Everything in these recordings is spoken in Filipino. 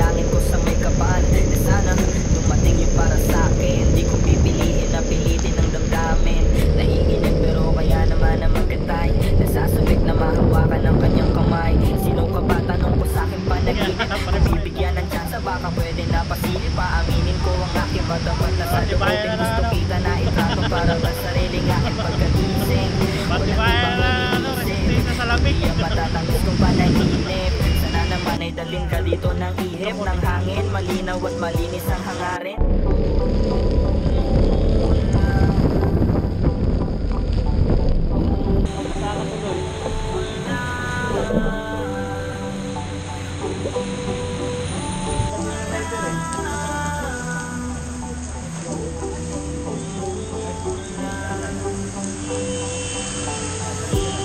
dalangin ko sa may kapal na sana dumating yung para sa akin. Di ko pipiliin na pilitin ang damdamin. Naiinip pero kaya naman na magkatay. Nasasabik na mahawakan ng kanyang kamay. Sino ka ba? Tanong ko sa akin panaginip. Kung bibigyan ng tsansa baka pwede na pasilip. Paaminin ko ang aking matapat na sa lootin. Gusto kita na itrato para sa sariling aking pagkagising. Walang ibang iniisip, di ang matatangis kong panaginip. Sana naman ay dalhin ka dito ng ihip ng hangin. Malinaw at malinis ang hangarin.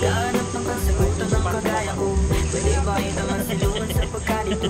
Kahanap ng konsekwento ng kagaya ko. Pwede ba ito man siluan sa pagkalito?